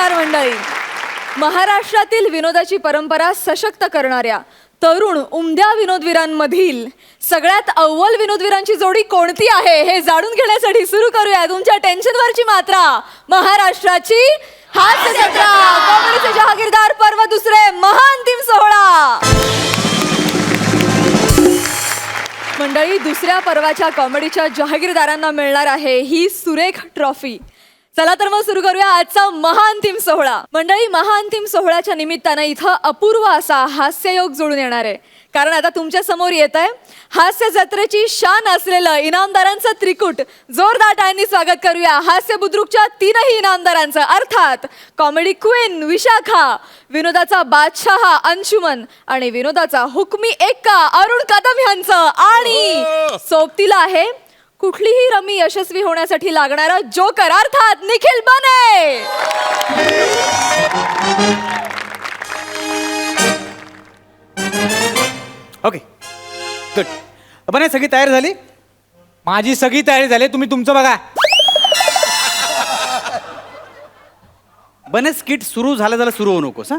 नमस्कार मंडळी. महाराष्ट्रातील विनोदाची परंपरा सशक्त करणाऱ्या तरुण उमद्या विनोदवीरांमधील सगळ्यात अव्वल विनोदवीरांची जोडी कोणती आहे हे जाणून घेण्यासाठी सुरू करूया तुमच्या टेन्शनवरची मात्रा. महाराष्ट्राची हास्य जत्रा, कॉमेडीचे जहागीरदार पर्व दुसरे, महाअंतिम सोहळा. मंडळी, दुसऱ्या पर्वाच्या कॉमेडीच्या जहागीरदारांना मिळणार आहे ही सुरेख ट्रॉफी. चला तर मग सुरू करूया आजचा महाअंतिम सोहळा. मंडळी, महाअंतिम सोहळ्याच्या निमित्तानं इथं अपूर्व असा हास्ययोग जुळून येणार आहे. कारण आता तुमच्या समोर येत आहे हास्य जत्रेची शान असलेलं इनामदारांचं त्रिकूट. जोरदार टाळ्यांनी स्वागत करूया हास्य बुद्रुकच्या तीनही इनामदारांचं, अर्थात कॉमेडी क्वीन विशाखा, विनोदाचा बादशाह अंशुमन आणि विनोदाचा हुकमी एक्का अरुण कदम यांचं. आणि सोबतीला आहे कुठलीही रमी यशस्वी होण्यासाठी लागणारा जोकर, अर्थात निखिल बने. Okay, good. बने, सगळी तयारी झाली? माझी सगळी तयारी झाली, तुम्ही तुमचं बघा. बने, स्किट सुरू झालं सुरू होऊ नकोस हा,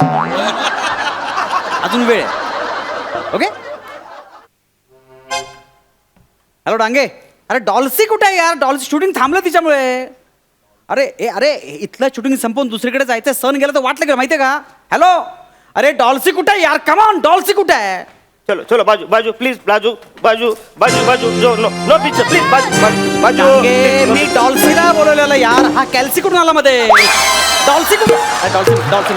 अजून वेळ आहे. ओके. हॅलो डांगे, अरे डॉल्सी कुठे आहे यार? डॉल्सी शूटिंग थांबलं तिच्यामुळे. अरे इथलं शूटिंग संपवून दुसरीकडे जायचं, सन गेलं तर वाटलं का माहितीये का? हॅलो, अरे डॉल्सी कुठे आहे यार? कमॉन, डॉल्सी कुठे आहे? चलो चलो बाजू बाजू प्लीज, बाजू बाजू बाजू बाजू जो नो नो पिक्चर प्लीज, बाजू बाजू बाजू. मी डॉल्सीला बोलवलेलं यार, हा कॅल्सी कुठून आला मध्ये? डॉल्सी कुठून? डॉल्सी डॉल्सी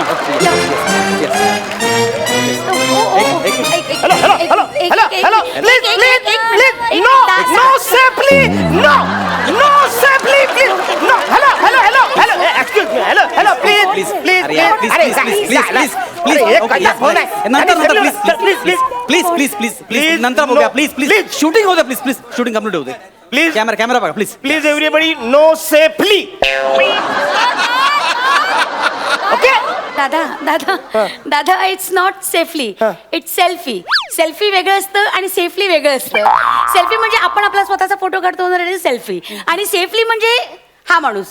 hello hello hello hello hello please please please no no safely no no safely please no. Hello hello hello hello excuse me, hello hello please please please please नंतर बघूया. प्लीज प्लीज शूटिंग होऊ दे, please please shooting complete होऊ दे. Please camera बघा please please everybody no safely. Okay दादा दादा दादा, it's not safely, it's selfie. Selfie वेगळं असतं आणि सेफली वेगळं असतं. सेल्फी म्हणजे आपण आपला स्वतःचा फोटो काढतो ना, सेल्फी. आणि सेफली म्हणजे हा माणूस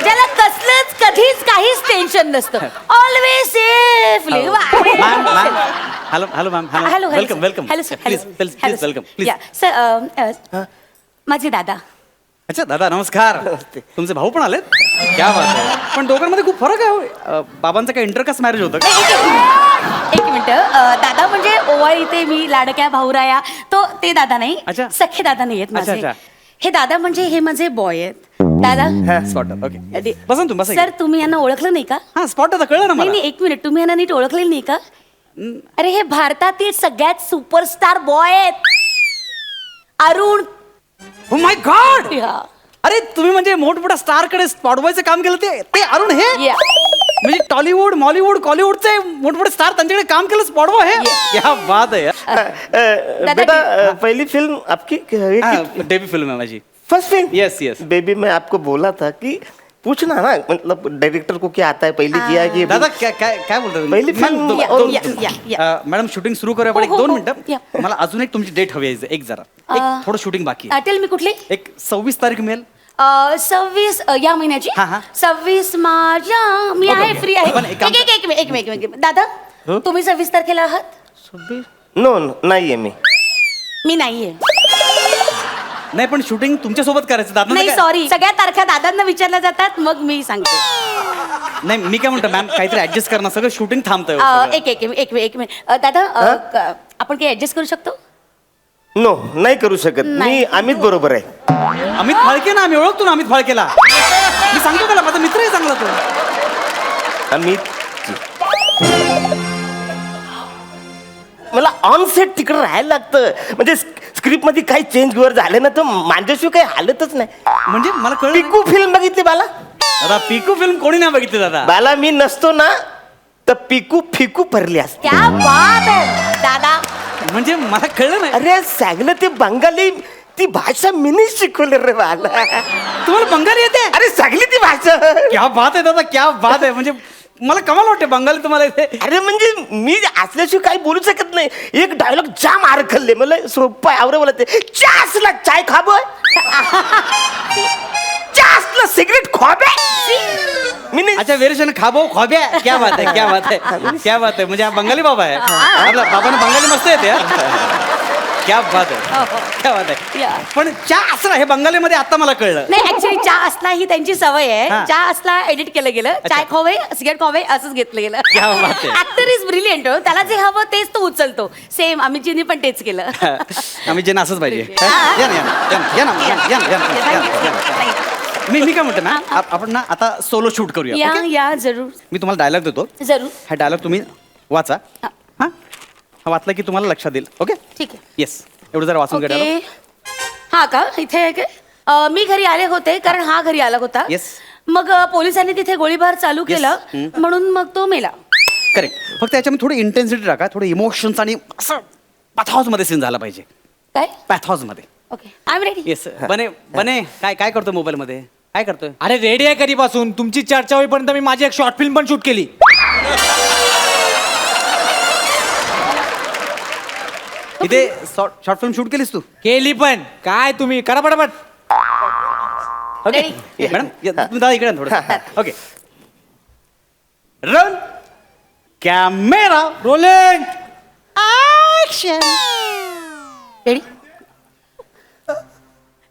ज्याला कसलंच कधीच काहीच टेन्शन नसतं, always safely. Hello hello ma'am, hello welcome welcome. Hello sir, please please welcome please. Sir, माझे दादा. अच्छा दादा, नमस्कार. तुमचे भाऊ पण आलेत? क्या बात आहे. पण दोघांमध्ये खूप फरक आहे. बाबांचं काय इंटरकास्ट मॅरेज होतं का? एक मिनिट, दादा म्हणजे ओवाळी ते मी लाडक्या भाऊराया तो ते दादा नाही. अच्छा. सख्खे दादा नाही आहेत माझे. अच्छा. हे दादा म्हणजे हे माझे बॉय आहेत. दादा स्पॉट. ओके, बसा तुम्ही, बसा. सर, तुम्ही यांना ओळखलं नाही का? हा, स्पॉट आता कळलं ना नाही मला. नाही, एक मिनिट, तुम्ही यांना नीट ओळखलेलं नाही का? अरे, हे भारतातील सगळ्यात सुपरस्टार बॉय आहेत, अरुण. ओ माय गॉड. या. अरे तुम्ही म्हणजे मोठमोठ्या स्टार कडे स्पॉट बॉयचं काम केलं, ते अरुण हे? या. म्हणजे टॉलिवूड मॉलिवूड कॉलिवूडचे मोठमोठे स्टार त्यांच्याकडे काम केलं स्पॉट बॉय हे? क्या बात आहे यार. बेटा, पहली फिल्म आपकी डेब्यू फिल्म है माझी. First film? Yes yes. Baby, मैं आपको बोला था कि पूछना ना, मतलब डायरेक्टर को क्या आता है, पहले किया है कि दादा काय बोलता तुम्ही? पहिली मॅम, film. मॅडम शूटिंग सुरू करूया, पण एक हो, हो, दोन हो. मिनिटं. मला अजून एक तुमची डेट हवी आहे, एक जरा एक थोडं शूटिंग बाकी आहे. टेल मी कुठली? एक 26 तारीख मिळेल? 26 या महिन्याची. हा, हा. 26 मार्च. मी आहे, फ्री आहे. पण एक काम- एक दादा, तुम्ही 26 तारखेला आहात? नो नो नाही आहे मी नाहीये. नाही, पण शूटिंग तुमच्या सोबत करायचं दादा. नाही, सॉरी, सगळ्या तारखा दादांना विचारल्या जातात, मग मी सांगते. नाही, मी काय म्हणतो मॅम, काहीतरी ऍडजस्ट करणं, सगळं शूटिंग थांबतंय. एक मिनिट दादा, आपण काही ऍडजस्ट करू शकतो? नो नाही करू शकत. नाही. मी अमित बरोबर आहे. अमित फाळके ना, आम्ही ओळखतो ना अमित फाळकेला. मी सांगतो त्याला, माझा मित्र आहे चांगला तो. अमित, मला ऑन सेट तिकडे राहायला लागतं. म्हणजे स्क्रिप्ट मध्ये काही चेंज वर झाले ना तर माझ्याशिवाय काही हालतच नाही. म्हणजे मला कळलं. पिकू फिल्म बघितली बाला? दादा, पिकू फिल्म कोणी नाही बघितली दादा. बाला, मी नसतो ना तर पिकू फिकू भरली असते. क्या बात आहे दादा. म्हणजे मला कळलं नाही. अरे सगळं ते बंगाली, ती भाषा मीनी शिकवली रे बाला. तुम्हाला बंगाली येते? अरे सगळी ती भाषा. क्या बात आहे दादा, क्या बात आहे. म्हणजे मला कमाल वाटते बंगाली तुम्हाला येते. अरे म्हणजे मी असल्याशिवाय काही बोलू शकत नाही. एक डायलॉग जाम आरखलले मला, सोपं आहे आवरे मला ते. चासला चाय खाबोय सिगरेट खॉबे मी नाही अच्छा व्हेरिएशन खाबो खॉब्या क्या बात आहे क्या बात आहे क्या बात आहे म्हणजे हा बंगाली बाबा आहे आपला बाबांना बंगाली मस्त येते क्या बात आहे क्या बात आहे Yeah. पण चहा असं हे बंगालीमध्ये आता मला कळलं नाही ऍक्च्युली चहा असला ही त्यांची सवय हा. आहे चहा असला एडिट केलं गेलं चाय खोवे सिगरेट खोवे असंच घेतलं गेलं क्या बात आहे. ऍक्टर इज ब्रिलियंट त्याला जे हवं तेच तो उचलतो सेम अमितजींनी पण तेच केलं आम्ही जे असंच पाहिजे हा. या ना, या ना, या ना, या ना, या ना, या ना, या ना, या ना. मी काय म्हणतो ना आपण ना आता सोलो शूट करूया या okay? या जरूर मी तुम्हाला डायलॉग देतो जरूर हा डायलॉग तुम्ही वाचा हा. हा वाचला की तुम्हाला लक्षात येईल ओके ठीक आहे येस एवढं जरा वाचून घ्या ओके हा का इथे आहे काय मी घरी आले होते कारण हा घरी आला होता Yes. मग पोलिसांनी तिथे गोळीबार चालू Yes. केलं म्हणून मग तो मेला करेक्ट फक्त याच्यामध्ये थोडी इंटेन्सिटी टाका थोडे इमोशन्स आणि असं पॅथॉज मध्ये सीन झाला पाहिजे काय पॅथॉज मध्ये okay I am ready yes बने बने काय काय करतोय मोबाईल मध्ये काय करतोय अरे रेडी आहे कधीपासून तुमची चर्चा होईपर्यंत मी माझी एक शॉर्ट फिल्म पण शूट केली इथे शॉर्ट फिल्म शूट केलीस तू केली पण काय तुम्ही करा पटापट ओके Ready? मॅडम तुम्ही दादा इकडे थोडं okay run camera rolling ready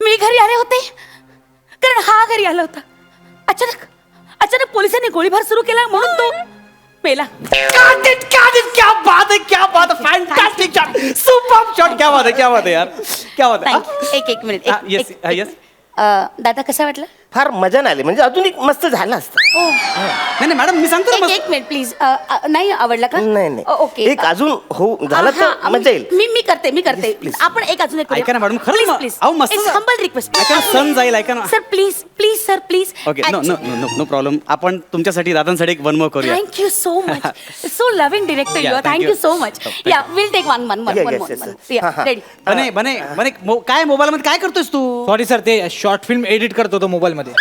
मी घरी आले होते कारण हा घरी आला होता अचानक अचानक पोलिसांनी गोळीबार सुरू केला म्हणून तो मेला क्या बात है क्या बात है फैंटास्टिक शॉट सुपर शॉट क्या बात है यार क्या बात है थँक्यू एक मिनिट येस येस दादा कसं वाटलं फार मजा नाही आली म्हणजे अजून एक मस्त झालं असतं ओ नाही मॅडम मी सांगतो ना मस्त. एक मिनिट प्लीज नाही आवडला का नाही नाही ओके एक अजून हो झालं तर मजा येईल मी करते आपण एक अजून एक ऐका ना मॅडम, खरंच प्लीज मग- प्लीज अहो, मस्त झालं. हंबल रिक्वेस्ट ऐका ना, सन जाईल, ऐका ना. Sir please please sir please okay no no no no problem आपण तुमच्यासाठी दादांसाठी एक वन मोर करूया thank you so much so loving director Yeah, you thank thank you you. So much thank या will take one Yeah, yes, yes, yes. हा, हा. Ready बने बने बने काय मोबाईल मध्ये काय करतोयस तू सॉरी सर ते शॉर्ट फिल्म एडिट करतो तो मोबाईल मध्ये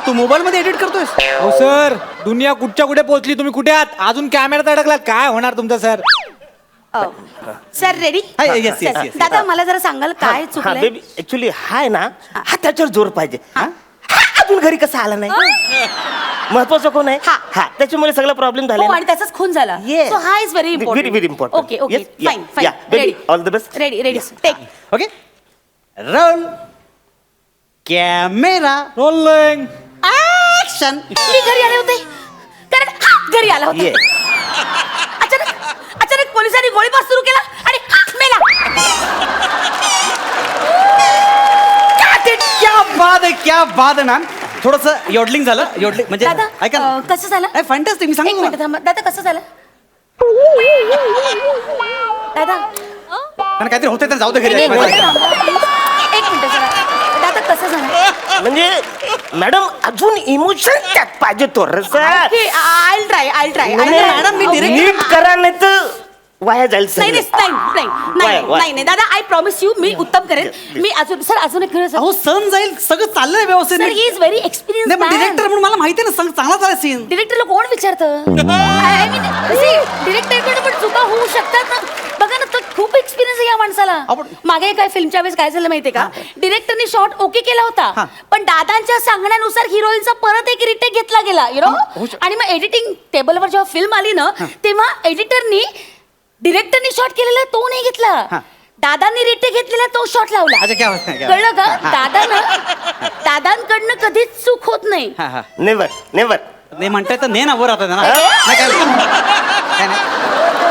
तू मोबाईल मध्ये एडिट करतोयस हो सर दुनिया कुठच्या कुठे पोहोचली तुम्ही कुठे आहात अजून कॅमेरात अडकलात काय होणार तुमचं सर सर रेडी हा, yes, yes, yes. दादा मला जरा सांगाल काय हा चुकलंय बेबी ऍक्च्युली हा आहे ना हा त्याच्यावर जोर पाहिजे हा अजून घरी कसा आला नाही महत्वाचं कोण आहे हा. हा त्याच्यामुळे सगळा प्रॉब्लेम हो झाला आणि त्याचाच खून झाला Yes. सो हा is very important Very, very important. Okay okay Yes, yeah, fine fine yeah. Baby, all the best. Ready ready take okay roll camera rolling action मी घरी आले होते कारण हा घरी आला होता ये अचानक अचानक पोलिसांनी गोळीबार सुरू केला आणि हा मेला क्या बात आहे मॅम थोडस योडलिंग झालं योडलिंग म्हणजे दादा ऐका ना कसं झालं फॅन्टास्टिक मी एक सांगू मिनिट थांबा दादा कसं झालं दादा कारण काहीतरी होतंय तर जाऊ दे घरी एक मिनिट जरा दादा कसं झालं म्हणजे मॅडम अजून इमोशन त्यात पाहिजे थोडस I try madam, me direct- नीट करा नाही तर वाया जाईल नाही सगळं. नाही दादा आय प्रॉमिस यू मी उत्तम करेन मी अजून सर अजून एक अहो सण जाईल सगळं चाललंय व्यवस्थित sir he is very experience नाही पण डिरेक्टर म्हणून मला माहिती आहे ना सगळं चांगला झाला सीन डिरेक्टरला कोण विचारतं आय मीन डिरेक्टरकडे पण चुका होऊ शकतात ना बघा ना तो खूप एक्सपिरियन्स आहे या माणसाला आपण- मागे काय फिल्मच्या वेळेस काय झालं माहितीये का डिरेक्टरने शॉट ओके केला हा. होता पण दादांच्या सांगण्यानुसार हिरोईनचा परत एक रिटेक घेतला गेला यु नो होऊ शकतं. आणि मग एडिटिंग टेबलवर जेव्हा फिल्म आली ना तेव्हा एडिटरनी डिरेक्टरनी शॉट केलेला तो नाही हा. घेतला दादांनी रिटेक घेतलेला तो शॉट लावला अच्छा, क्या बात आहे, क्या कळलं का दादांकडनं कधीच चूक होत नाही हा हा नेवर नेवर नाही म्हणताय तर ने ना वर आता ना नाही, काय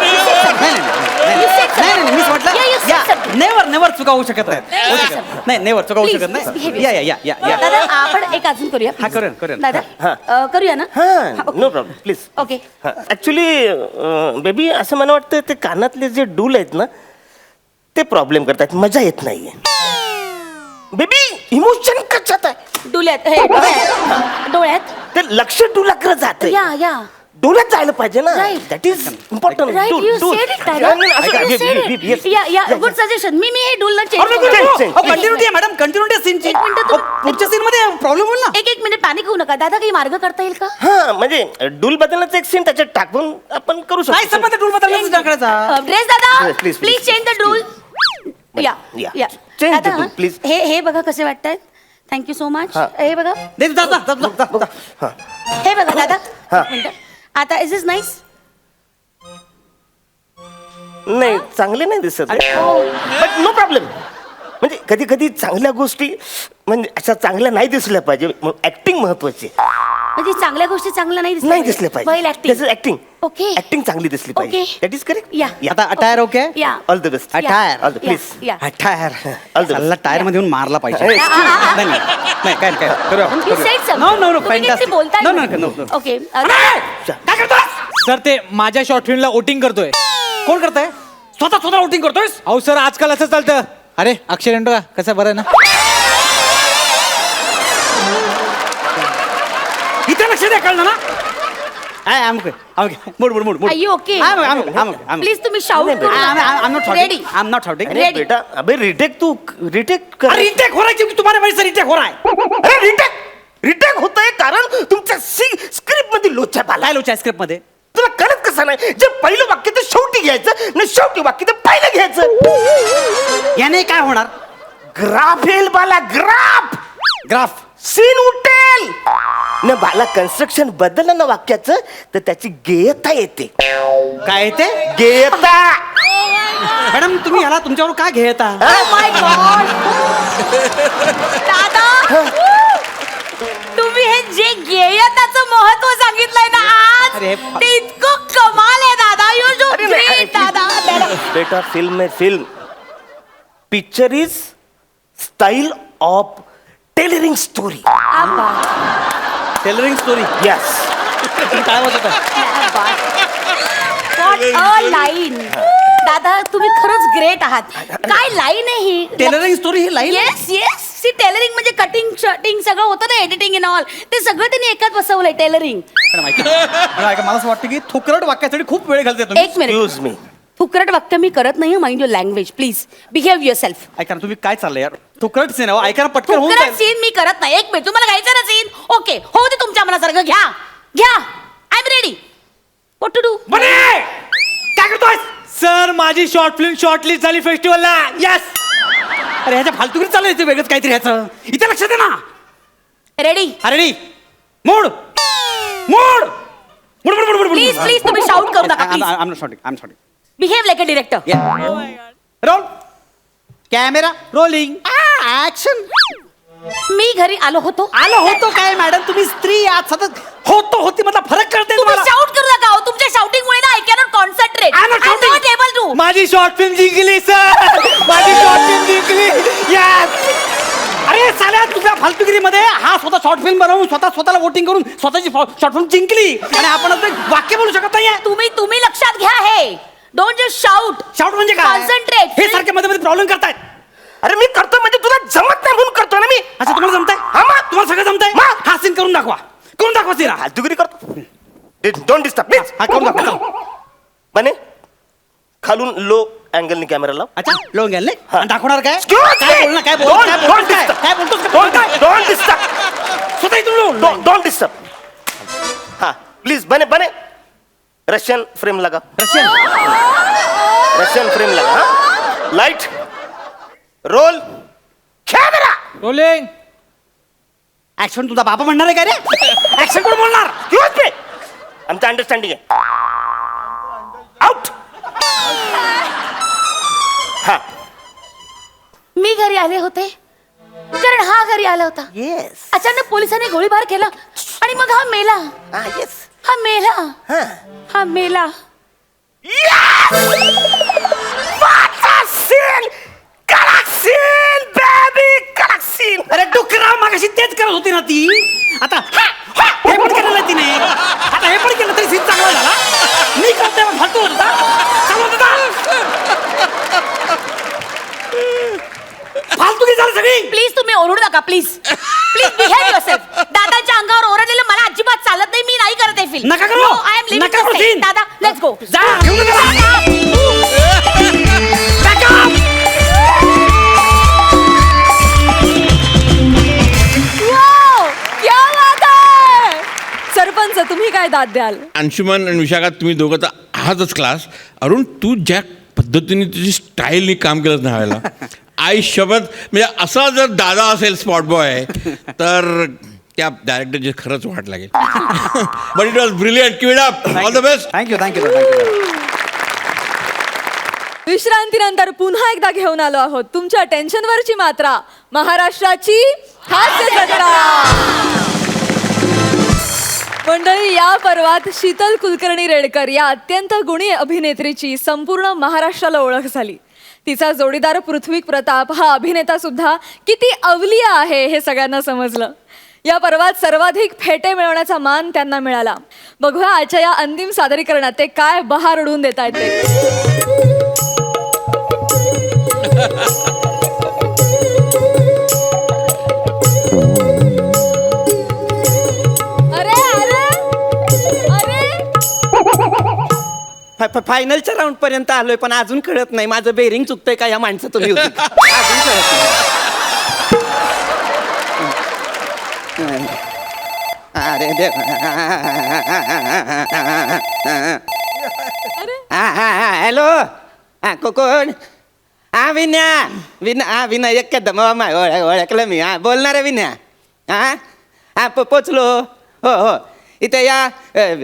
You said something. नाही मीच Yeah, you said म्हटलं something. नेवर नेवर चुका होऊ शकत नाही होऊ शकत नाही नेवर चुका होऊ Please, शकत please नाही behave या या या या या दादा आपण एक अजून करूया हा, please. करूया. दादा हा. करूया ना हा no problem please okay actually baby असं मला वाटतं ते कानातले जे डूल आहेत ना ते प्रॉब्लेम करतात मजा येत नाहीये बेबी इमोशन कशात आहे डोळ्यात हे डोळ्यात ते लक्ष डुलाकडे जात या डोळ्यात जायला पाहिजे ना Right. That is important right you said it दादा You said it. Yeah good suggestion मी हे डोलला चेंज कंटिन्युटी मॅडम कंटिन्युटी सीनची एक मिनिटं तू- पुढच्या सीन मध्ये प्रॉब्लेम होईल ना एक मिनिट पॅनिक होऊ नका दादा काही मार्ग करता येईल का हा म्हणजे डूल बदलण्याचं एक सीन त्याच्यात टाकून आपण करू काय शकतो संबंध टूल बदलण्याचं टाकायचा ड्रेस दादा Yes, please, please please. Change the rule या Yeah. या Change the दादा, rule, please. हे बघा कसे वाटतात थँक्यू सो मच. हा. हे बघा, दे, जा, जा, जा, जा, जा. हा. हे बघा दादा. हा. एक मिनिटं. आता इज इज नाईस. नाही चांगले नाही दिसत बट नो प्रॉब्लेम. म्हणजे कधी कधी चांगल्या गोष्टी म्हणजे अशा चांगल्या नाही दिसल्या पाहिजे. ऍक्टिंग महत्वाची म्हणजे चांगल्या गोष्टी चांगल्या नाही नाही दिसल्या वेल पाहिजे. ऍक्टिंग. Acting Okay. ऍक्टिंग चांगली दिसली पाहिजे. Okay. That is correct. या आता अटायर ओके या all the best. Attire all the please. या अटायर All the best. चालला टायर मध्ये येऊन मारला पाहिजे. Hey, नाही नाही नाही, काय काय करूया आपण, You करूया. said something. No, no, no, तुम्ही नीट fantastic. बोलताय No, ना. no, no, no. Okay. काय करतोस? सर ते माझ्या शॉर्ट फिल्मला वोटिंग करतोय. कोण करताय? स्वतः वोटिंग करतोयस? अहो सर आजकाल असं चालतं. अरे अक्षर येतो का कसं बरं ना. इथे लक्ष द्या, कळलं ना? I'm okay. I'm okay. Mood. Are you okay? I'm okay. Please तुम्ही शाऊट करू I'm not shouting. Ready. I'm not shouting. Ready. बेटा अबे रिटेक तू रिटेक कर. अरे रिटेक हो रहा है क्योंकि तुम्हारे वजह से रिटेक हो रहा है. अरे रिटेक होतंय कारण तुमच्या स्क्रिप्ट मध्ये लोचा काय पाला. लोचा स्क्रिप्ट मध्ये? तुला कळत कसं नाही जे पहिलं वाक्य ते शेवटी घ्यायचं ना शेवटी वाक्य ते पहिलं घ्यायचं. याने काय होणार? ग्राफ येईल बाला ग्राफ. ग्राफ. सीन उठेल न बाला कन्स्ट्रक्शन बदललं ना वाक्याचं तर त्याची गेयता येते. काय ते? गेयता. मॅडम तुम्ही ह्याला तुमच्यावर का घेता? माय गॉड दादा तुम्ही हे जे गेयताचं महत्व सांगितलंय ना आज अरे, ते इतकं कमाल आहे दादा. यू शो ग्रेट दादा. बेटा फिल्म है film. Picture is style of tailoring story. Tailoring story. Yes. काय होत होतं? What a line. दादा तुम्ही खरंच ग्रेट आहात. काय लाईन आहे ही? टेलरिंग स्टोरी ही line. Yes yes see tailoring म्हणजे कटिंग शर्टिंग सगळं होतं ना एडिटिंग इन ऑल ते सगळं त्यांनी एकाच बसवलंय टेलरिंग. मला असं वाटतं की थोकरट वाक्यासाठी खूप वेळ घालते तुम्ही. एक मिनिट एक्सक्यूज मी. फुकरट वाक्य मी करत नाही. Mind your language please behave your self. ऐका ना तुम्ही काय चाललंय यार? थोकरट सीन आहे, ऐका ना पटकन होऊन फुकरट जाईल. सीन मी करत नाही. एक मिनिट तुम्हाला घ्यायचं ना सीन ओके हो ते तुमच्या मनासारखं घ्या घ्या. I am ready. What to do? बने! काय करतोय? सर माझी शॉर्ट फिल्म शॉर्टलिस्ट झाली फेस्टिवलला. यस. अरे ह्याच्या फालतुगिरी चालू आहे, वेगळंच काहीतरी ह्याचं. इथे लक्ष दे ना. रेडी अरे मोड मोड मोड प्लीज प्लीज तुम्ही शाऊट करू नका please. I'm not shouting. I'm shouting. Behave like a director. Roll camera rolling action. मी घरी आलो होतो. आलो होतो काय मॅडम? तुम्ही स्त्री आहात, सतत होती मतलब फरक कळते तुम्ही तुम्हाला. शाऊट करू नका हो. तुमच्या शाउटिंग मुळे ना I cannot concentrate. I'm not I shouting. Not able to. माझी शॉर्ट फिल्म जिंकली सर. माझी शॉर्ट फिल्म जिंकली. यस. अरे साल्या तुझ्या फालतुगिरीमध्ये हा स्वतः शॉर्ट फिल्म बनवून स्वतःला वोटिंग करून स्वतःची शॉर्ट फिल्म जिंकली आणि आपण आता एक वाक्य बोलू शकत नाहीये. तुम्ही लक्षात घ्या हे. Don't just shout. शाउट म्हणजे काय? कॉन्सन्ट्रेट. हे सारखे मध्ये प्रॉब्लेम करतायत. अरे मी करतो म्हणजे तुला जमत नाही म्हणून करतो ना मी. अच्छा तुम्हाला जमतंय? हा मग. तुम्हाला सगळं जमतंय? मग. हा सीन करून दाखवा सीन. फालतुगिरी करतो. Don't disturb please. हा करून दाखवा चला. बने खालून लो अँगलनी कॅमेरा लाव. अच्छा लोन घ्याल नाही आणि दाखवणार काय? Excuse काय me. बोलणार काय बोलतोस डोंट डिस्टर्ब. स्वतः इथून लो. Don't disturb. हाँ प्लीज बने रशियन फ्रेम लगा. रशियन फ्रेम लगा. हाँ light role camera. Rolling. Action तुझा बाबा म्हणणार आहे काय रे? ऍक्शन कोण बोलणार? Excuse me. आमचं अंडरस्टँडिंग आहे. आउट. हा मी घरी आले होते कारण हा घरी आला होता. येस. अचानक पोलिसांनी गोळीबार केला आणि मग हा मेला. हा येस. हा मेला. हा हा मेला. सीन कडक सीन बेबी कडक सीन. अरे डुकराव मागाशी तेच करत होती ना ती. आता हे पण केलं ना तिने. आता हे पण केलं तरी सीन चांगला झाला. मी करतोय मग फालतू होता. चांगला होता. फालतू झाली सगळी. प्लीज तुम्ही ओरडू नका प्लीज प्लीज बिहेव युअरसेल्फ. दादाच्या अंगावर ओरडलेलं मला अजिबात चालत नाही. मी नाही करत आहे फिल्म. नका करू. आय एम नका करू लिव्हिंग scene. दादा लेट्स गो. जा घेऊन जा त्याला. Back up. क्या बात आहे. सरपंच तुम्ही काय दाद द्याल? अंशुमन आणि विशाखा तुम्ही दोघं तर आहातच क्लास. अरुण तू ज्या पद्धतीने तुझी स्टाईलनी काम केलं ना व्हायला आयुष्यभर म्हणजे असा जर दादा असेल स्पॉट बॉय तर त्या डायरेक्टरची खरंच वाट लागेल. But it was brilliant. Keep it up. All the best. Thank you thank you thank you. विश्रांतीनंतर पुन्हा एकदा घेऊन आलो आहोत तुमच्या टेन्शनवरची मात्रा, महाराष्ट्राची हास्य जत्रा. मंडळी, या पर्वात शीतल कुलकर्णी रेडकर या अत्यंत गुणी अभिनेत्रीची संपूर्ण महाराष्ट्राला ओळख झाली. तिचा जोडीदार पृथ्वी प्रताप हा अभिनेता सुद्धा किती अवलिया आहे हे सगळ्यांना समजलं. या पर्वात सर्वाधिक फेटे मिळवण्याचा मान त्यांना मिळाला. बघूया आजच्या या अंतिम सादरीकरणात ते काय बहार उडवून देत आहेत ते. अरे अरे अरे, फायनलच्या राऊंड पर्यंत आलोय पण अजून कळत नाही माझं बेरिंग चुकतंय का या माणसाचं म्युझिक. अजून कळत नाही. अरे देव. हॅलो. कोण? हा विन्या. विनय एक कदम ओळखलं मी. हा बोलणार आहे विन्या. हा पोचलो. हो इथे या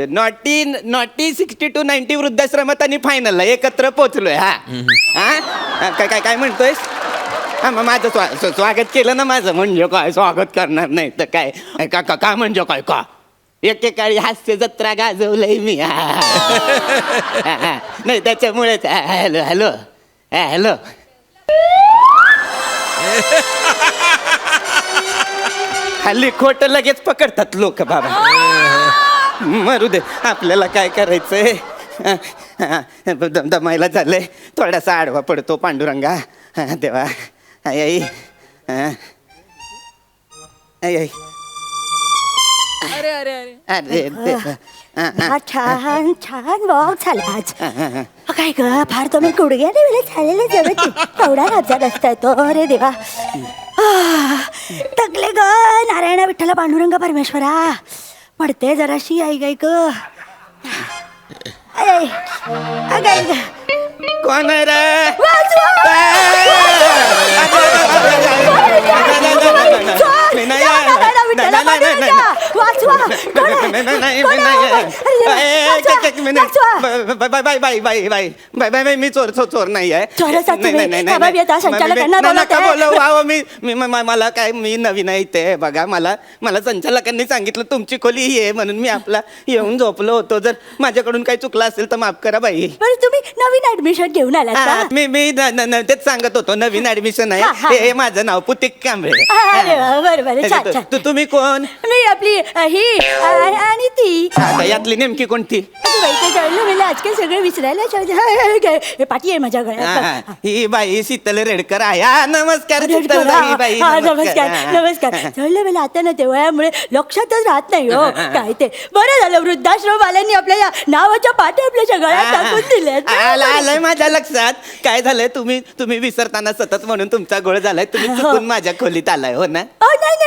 नॉटी 60 to 90 वृद्धाश्रमात आणि फायनलला एकत्र पोचलोय. हा काय म्हणतोयस? हा मग माझं स्वागत केलं ना माझं. म्हणजे काय स्वागत करणार नाही तर काय का म्हणजे काय का एकेकाळी हास्य जत्रा गाजवलंय मी. नाही त्याच्यामुळेच. Hello hello hello. हल्ली खोट लगेच पकडतात लोक बाबा. मरू दे आपल्याला काय करायचंय. दमायला झालंय. थोडासा आडवा पडतो पांडुरंगा. देवा आई आई आई आई. अरे अरे अरे, अरे देवा. हा छान छान वॉक झाला आज. काय ग फार तुम्ही गुडघ्याने वेळेस झालेले जवळ तेवढा राज्यात असताय तो. अरे देवा टकले ग नारायण विठ्ठल पांडुरंग परमेश्वरा. पडते जराशी आई गाय ग. कोण आहे रे? मी चोर नाही आहे. मला काय मी नवीन आहे ते बघा. मला संचालकांनी सांगितलं तुमची खोली ही आहे म्हणून मी आपला येऊन झोपलो होतो. जर माझ्याकडून काही चुकलं असेल तर माफ करा बाई. तुम्ही नवीन ऍडमिशन घेऊन आला. मी तेच सांगत होतो नवीन ऍडमिशन आहे. हे माझं नाव पुतिक कांबळे. बरोबर. तुम्ही कोण? मी आपली ही आणि ती. आता यातली नेमकी कोणती? मला आजकाल सगळं विसरायला पाठी आहे माझ्या गळ्यात. ही बाई शीतल रेडकर आहे. नमस्कार शीतल बाई. नमस्कार नमस्कार. चढलं मला आता ना तेवढ्यामुळे लक्षातच राहत नाही हो काय ते. बरं झालं वृद्धाश्रमवाल्यांनी आपल्या या नावाच्या पाठी आपल्या गळ्यात टाकून दिल्या. आलंय माझ्या लक्षात. काय झालंय तुम्ही विसरताना सतत म्हणून तुमचा गोळ झालाय. तुम्ही चुकून माझ्या खोलीत आलाय हो ना?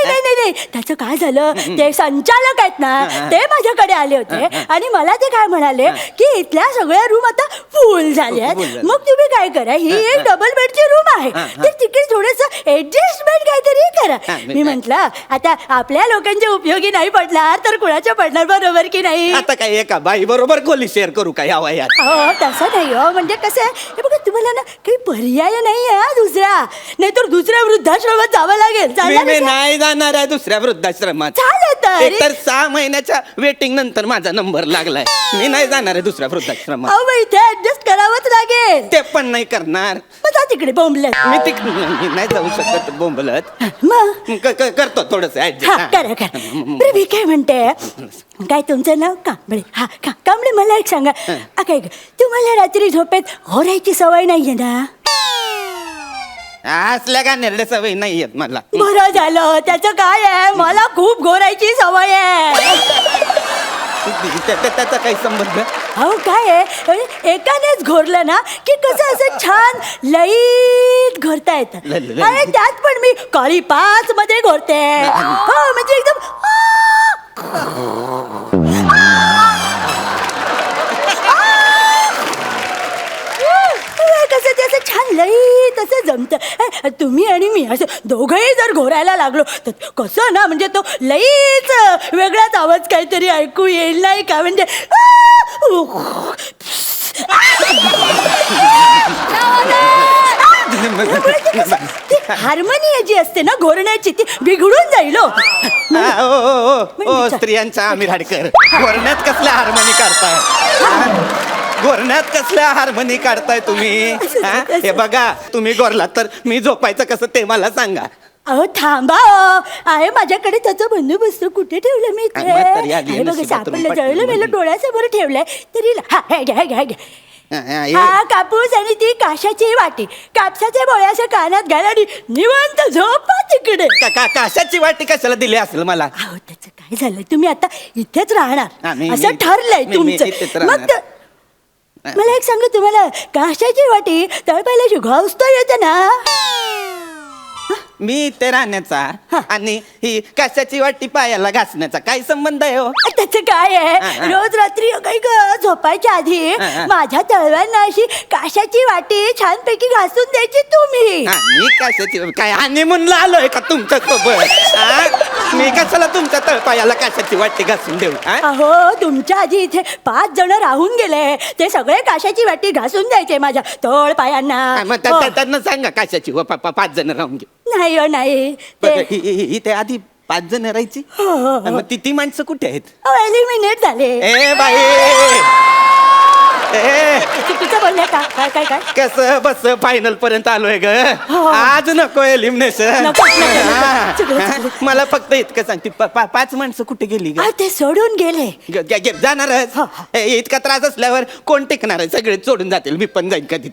नाही त्याचं काय झालं ते संचालक आहेत ना ते माझ्याकडे आले होते आणि मला ते काय म्हणाले की इथल्या सगळ्या रूम आता फुल झाल्यात. मग तुम्ही काय करा ही एक डबल बेडची रूम आहे तर तिकडे थोडस ऍडजस्टमेंट काहीतरी करा. मी म्हंटल आता आपल्या लोकांच्या उपयोगी नाही पडणार तर कुणाच्या पडणार. बरोबर की नाही? आता काय एका बाई बरोबर खोली शेअर करू काय हवा यात? हो तसं नाही हो. म्हणजे कसं आहे हे बघा तुम्हाला ना काही पर्याय नाही आहे दुसरा. नाहीतर दुसऱ्या वृद्धाश्रमात जावं लागेल. मी नाही जाणार आहे दुसऱ्या वृद्धाश्रमात. तर 6 महिन्याच्या वेटिंग नंतर माझा नंबर लागलाय. मी नाही जाणार आहे दुसऱ्या वृद्धाश्रमात. इथे ऍडजस्ट करावंच लागेल. ते पण नाही करणार. जा तिकडे बोंबलत. मी नाही जाऊ शकत बोंबलत. मग करतो थोडस करा. बरं मी काय म्हणते काय तुमचं नाव कांबळे. हा कांबळे मला एक सांगा काय तुम्हाला रात्री झोपेत घोरायची सवय नाहीये ना? असल्या का निर्णय सवय नाही येत मला. बरं झालं. त्याचं काय आहे मला खूप घोरायची सवय आहे. त्याचा काही संबंध? हो काय आहे एकानेच घोरलं ना की कसं असं छान लईट घोरता येतं. आणि त्यात पण मी काळी 5 मध्ये घोरते. हो म्हणजे एकदम कसं ते असं छान लई तसं जमतं. तुम्ही आणि मी असं दोघंही जर घोरायला लागलो तर कसं ना, म्हणजे तो लईच वेगळाच आवाज काहीतरी ऐकू येईल नाही का, म्हणजे हार्मोनी जी असते ना घोरण्याची ती बिघडून जाईल हो. ओ स्त्रियांचा आमिर हाडकर, गोरण्यात कसल्या हार्मोनी काढताय? गोरण्यात कसल्या हार्मोनी काढताय तुम्ही? हे बघा, तुम्ही गोरलात तर मी झोपायचं कसं ते मला सांगा. अहो थांबा हो. आहे माझ्याकडे त्याचा बंदोबस्त. कुठे ठेवलं मी अरे म्हातारी आली हे आहे बघा नशिबात, सापडलं, तुम्ही जळलं पटकन मेलं, डोळ्यासमोर ठेवलंय तरी हा हे घ्या घ्या घ्या. हे. हा कापूस आणि ती काशाची वाटी, कापसाच्या बोळ्याच्या कानात घाला आणि निवांत झोपा तिकडे. काशाची वाटी कशाला दिली असेल मला? अहो त्याचं काय झालं, तुम्ही आता इथेच हा, राहणार मी- असं मी- ठरलंय मी- तुमचं. इथेच मग राहणार. मला एक सांगू, तुम्हाला काशाची वाटी तळपायला घासता येते ना? मी ते राहण्याचा आणि ही कशाची वाटी पायाला घासण्याचा काय संबंध आहे हो? त्याचं काय आहे, हा. रोज रात्री काही झोपायच्या आधी हा. माझ्या तळव्यांना अशी काशाची वाटी छानपैकी घासून द्यायची तुम्ही. मी कशाची काय हनीमूनला आलोय का तुमच्या सोबत? मी कशाला तुमच्या तळपायाला कशाची वाटी घासून देऊ? हा? अहो तुमच्या आधी इथे 5 जण राहून गेले, ते सगळे काशाची वाटी घासून द्यायचे माझ्या तळ पायांना. मग त्यांना सांगा कशाची 5 जण राहून घेऊ. नाही हो नाही ते इथे आधी 5 जण राहायची. हो, हो, हो. मग ती माणसं कुठे आहेत? एलिमिनेट झाले. ए बाई, ए चुकीचं बोलले का? काय काय काय कसं बस फायनल पर्यंत आलोय ग. हो. आज नको एलिमिनेशन. नको, नको, नको. चुकलं, चुकलं. मला फक्त इतकं सांगते 5 माणसं कुठे गेली ग? ते सोडून गेले. जाणारच. हो. इतका त्रास असल्यावर कोण टिकणार आहे? सगळे सोडून जातील. मी पण जाईन कधी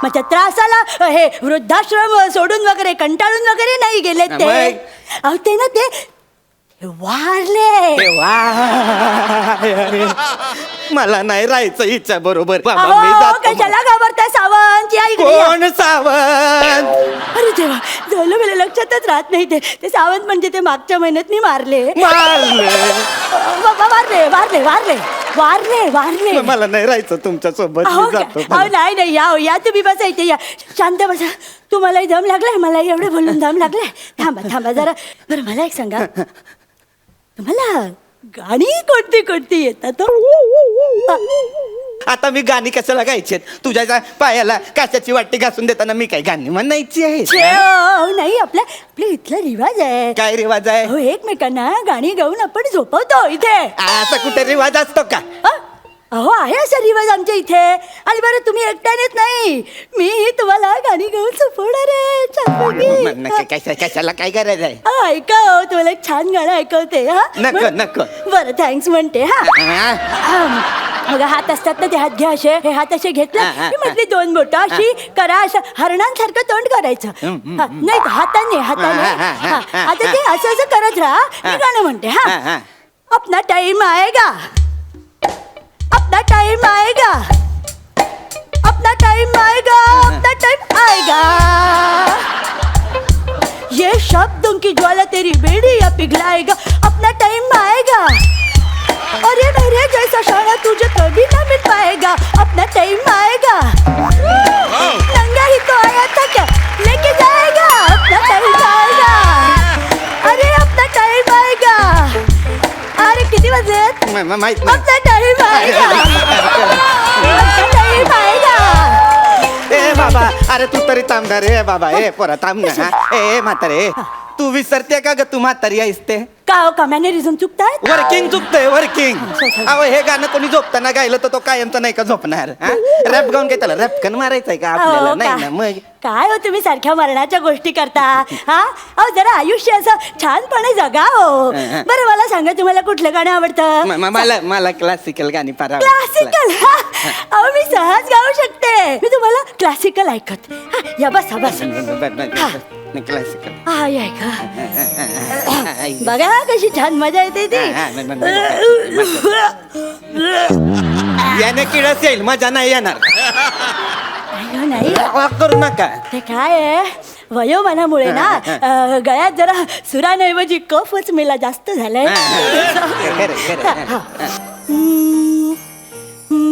मग त्या त्रासाला हे वृद्धाश्रम सोडून वगैरे कंटाळून वगैरे नाही गेले ते. मग? अहो ते ना ते वारले. मला नाही राहायचं हिच्या बरोबर. बाबा मी अहो जातो. कशाला घाबरताय सावंत? या इकडे या. कोण सावंत? अरे देवा, झालं मला लक्षातच राहत नाही. ते सावंत म्हणजे ते मागच्या महिन्यात मी मारले. मारले. वारले वारले वारले वारले वारले. मला नाही राहायचं तुमच्या सोबत. अहो मी जातो. अहो, नाही नाही या हो, या तुम्ही बसा इथे या. शांत बसा. तुम्हालाही दम लागलाय, मला एवढं बोलून दम लागलाय. थांबा थांबा जरा. बरं मला एक सांगा, तुम्हाला गाणी कोणती कोणती येतात? आता मी गाणी कशाला गायची? तुझ्या पायाला काशाची वाटी घासून देताना मी काय गाणी म्हणायची आहे? नाही, आपल्या इथला रिवाज आहे. काय रिवाज आहे? अहो एकमेकांना गाणी गाऊन आपण झोपवतो इथे. असा कुठे रिवाज असतो का? अहो आहे असा रिवाज आमच्या इथे. आणि बरं तुम्ही एकट्यानेच नाही, मी तुम्हाला गाणी गाऊन झोपवणार आहे छानपैकी. कशाला काय करायचं आहे? ऐका हो, तुम्हाला एक छान गाणं ऐकवते. हा नको नको. बरं थँक्स म्हणते. मग हात असतात ना, ते हात घ्या असे. हे हात असे घेतले की मधली 2 बोटं अशी करा, असं हरणांसारखं तोंड करायचं. नाही हाताने हाताने. आता ते असं असं करत राहा. मी गाणं म्हणते. हा अपना टाइम आएगा, अपना टाइम आएगा, अपना टाइम आएगा, अपना टाइम आएगा. ये शब्दों की ज्वाला तेरी बेड़ियां पिघलाएगा. अपना टाइम आएगा और ये मेरे जैसा शाना तुझे कभी ना मिल पाएगा. अपना टाइम आएगा. नंगा ही तो आया था क्या लेके जाएगा. अपना टाइम आएगा. अरे अपना टाइम आएगा. अरे किती वाजले? माहित नाही. अपना टाइम आएगा. अपना टाइम आएगा. ए बाबा, अरे तू तरी थांबणार रे बाबा. ए पोरा थांब ना. ए म्हातारे, तू विसरते का ग तू म्हातारी आहेस ते? का हो का मॅनरिझम चुकतायत? वर्किंग चुकतंय वर्किंग. अहो हे गाणं कोणी झोपताना गायलं तर तो कायमचं नाही का झोपणार? रॅप गाऊन काय त्याला रॅपकन मारायचंय का आपल्याला? अहो, नाही ना. मग काय हो तुम्ही सारख्या मरणाच्या गोष्टी करता? हा अहो जरा आयुष्य असं छानपणे जगा हो. बरं मला सांगा, तुम्हाला कुठलं गाणं आवडतं? मला क्लासिकल गाणी फार आवडतात. क्लासिकल? अहो मी सहज गाऊ शकते. मी तुम्हाला क्लासिकल ऐकत. या बसा बसा. क्लासिकल. हाय ऐका. बघा कशी छान मजा येते ती. याने किळस येईल, मजा नाही येणार. नाही करू नका. ते काय आहे, वयोमानामुळे ना गळ्यात जरा सुरांऐवजी कफच मेला जास्त झालाय.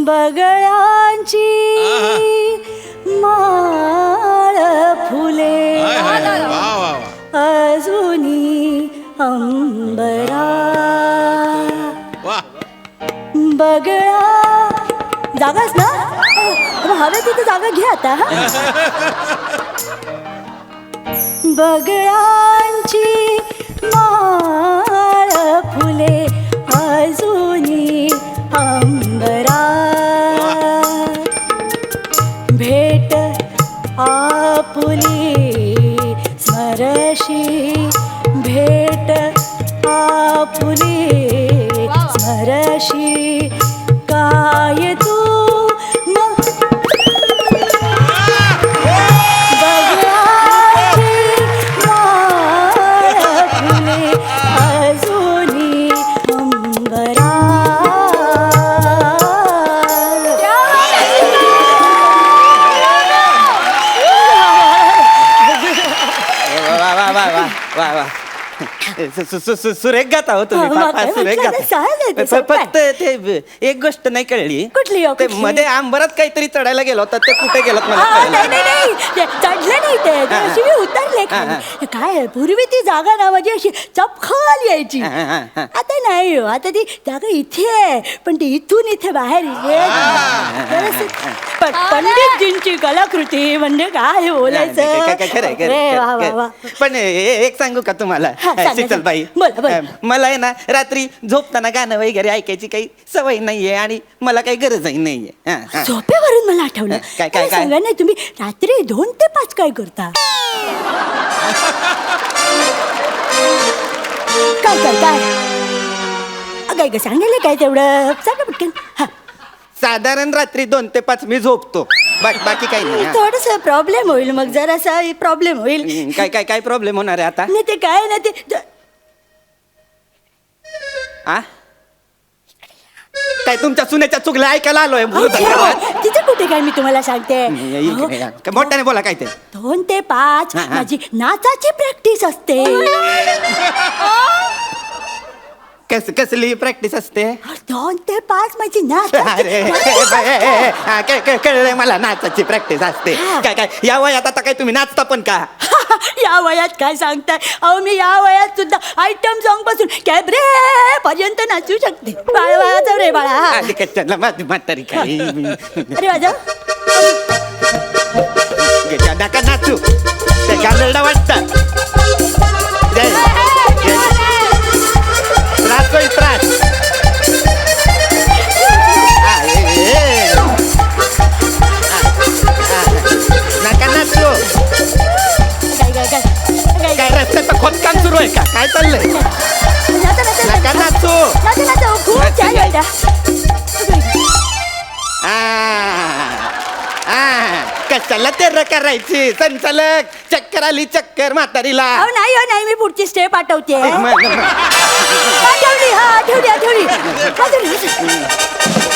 बगळ्यांची माळ वा वा वा अजूनी अंबरा वा बगळा जागाच ना हवे तिथे जागा घे आता हा. बगळ्यांची माळ फुले अजूनी अंबरा भेट आपुली स्मरशी भेट आपुली स्मरशी काय तू बगळ्याची माळ फुले अजूनी अंबरा. वा वा वा वा वा वा सुरेख गाता हो तुम्ही हा, फार सुरेख म्हटलं ना, सहज आहे ते, गाता सोपं आहे. फक्त ते एक गोष्ट नाही कळली कुठली हो, ते कुठली? मध्ये आंबरात काहीतरी चढायला गेलो होता ते कुठे गेलात मला हा, कळलं नाही नाही नाही ते चढले नाही ते हा, हा. अशी मी उतरले खाली. काय आहे, पूर्वी ती जागा ना माझी अशी चपखल यायची हा, हा, हा. आता नाही हो आता ती जागा इथे आहे पण ती इथून इथे बाहेर येत नाही. जरासं पंडितजींची कलाकृती म्हणजे काय बोलायचं खरंय, अरे वा, वा, वा. पण एक सांगू का तुम्हाला हा, सांगा, शीतलबाई बोला, बोला. मला आहे ना रात्री झोपताना गाणं वगैरे ऐकायची काही सवय नाहीये आणि मला काही गरजही नाहीये हा, हा. झोपेवरून मला आठवलं काय, मला सांगा ना तुम्ही रात्री 2 ते 5 काय करता काय काय काय काय काय सांगायला काय तेवढं सांगा पटकन हा साधारण रात्री 2 ते 5 मी झोपतो बाकी काही नाही हा. थोडस प्रॉब्लेम होईल मग जरासा प्रॉब्लेम होईल काय प्रॉब्लेम होणार आहे आता नाही ते काय ना ते आ काय तुमच्या सुनेच्या चुगल्या ऐकायला आलोय अहो, तिथे कुठे काय मी तुम्हाला सांगते अहो, मोठ्याने बोला काय ते 2 ते 5 हा, हा. माझी नाचाची प्रॅक्टिस असते कसली प्रॅक्टिस असते 2 ते 5 माझी अरे नाचाची कळलंय मला नाचाची प्रॅक्टिस असते काय या वयात आता काय तुम्ही नाचता पण का या वयात काय सांगताय अहो मी या वयात सुद्धा आयटम सॉन्ग पासून कॅबरे पर्यंत नाचू शकते बाळा रे बाळा हा. आधी कशाला माझी म्हातारी काय अरे माझा नका नाचू ते गांधळला वाटतं त्रास होईल त्रास नका नाचू काय रस्त्याचं खोदकाम सुरू आहे का काय चाललंय नका नाचू खूप छान वाटतं. कशाला ते करायची संचालक चक्कर आली चक्कर म्हातारीला अहो नाही हो नाही मी पुढची स्टेप आठवते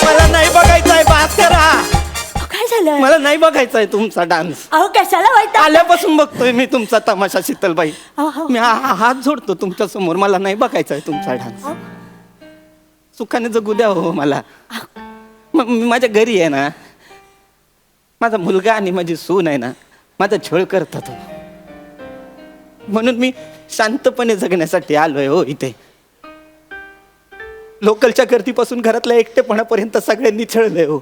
मला नाही बघायचंय बात करा काय झालं मला नाही बघायचंय तुमचा डान्स अहो कशाला वाईट आल्यापासून बघतोय मी तुमचा तमाशा शीतलबाई अहो. मी हात जोडतो तुमच्या समोर मला नाही बघायचंय तुमचा डान्स सुखाने जगू द्या हो मला मी माझ्या घरी आहे ना माझा मुलगा आणि माझी सून आहे ना माझा छळ करतात म्हणून मी शांतपणे जगण्यासाठी आलोय हो इथे लोकलच्या गर्दीपासून घरातल्या एकटेपणापर्यंत सगळ्यांनी छळलंय हो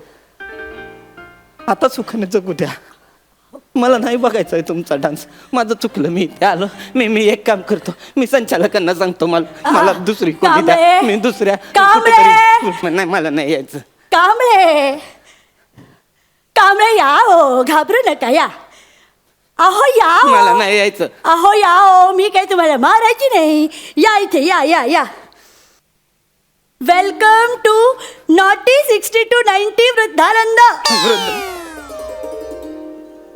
आता सुखाने जगू द्या मला नाही बघायचंय तुमचा डान्स माझं चुकलं मी इथे आलो मी एक काम करतो मी संचालकांना सांगतो मला दुसरी कोणी द्या कांबळे. मी दुसऱ्या कांबळे. कुठेतरी नाही मला नाही यायचं कांबळे कांबळे या हो घाबरू नका या अहो या हो. मला नाही यायचं अहो या हो मी काय तुम्हाला मारायची नाही या इथे या या या वेलकम टू नॉटी 60 to 90 वृद्धानंद